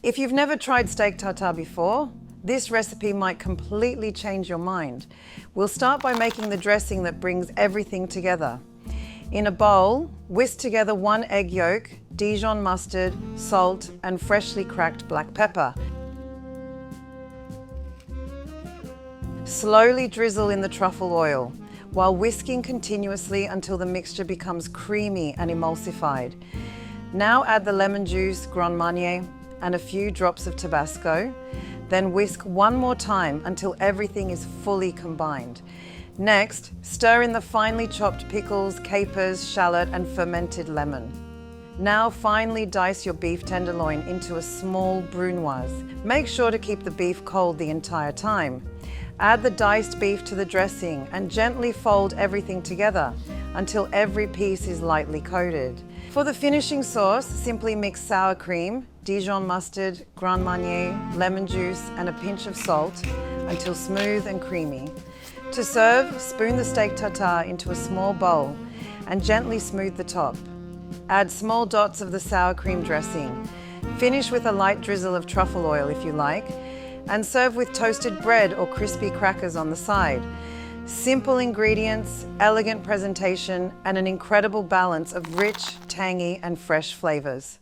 If you've never tried steak tartare before, this recipe might completely change your mind. We'll start by making the dressing that brings everything together. In a bowl, whisk together 1 egg yolk, Dijon mustard, salt, and freshly cracked black pepper. Slowly drizzle in the truffle oil, while whisking continuously until the mixture becomes creamy and emulsified. Now add the lemon juice, Grand Marnier, and a few drops of Tabasco. Then whisk one more time until everything is fully combined. Next, stir in the finely chopped pickles, capers, shallot, and fermented lemon. Now finely dice your beef tenderloin into a small brunoise. Make sure to keep the beef cold the entire time. Add the diced beef to the dressing and gently fold everything together until every piece is lightly coated. For the finishing sauce, simply mix sour cream, Dijon mustard, Grand Marnier, lemon juice, and a pinch of salt until smooth and creamy. To serve, spoon the steak tartare into a small bowl and gently smooth the top. Add small dots of the sour cream dressing. Finish with a light drizzle of truffle oil if you like, and serve with toasted bread or crispy crackers on the side. Simple ingredients, elegant presentation, and an incredible balance of rich, tangy, and fresh flavors.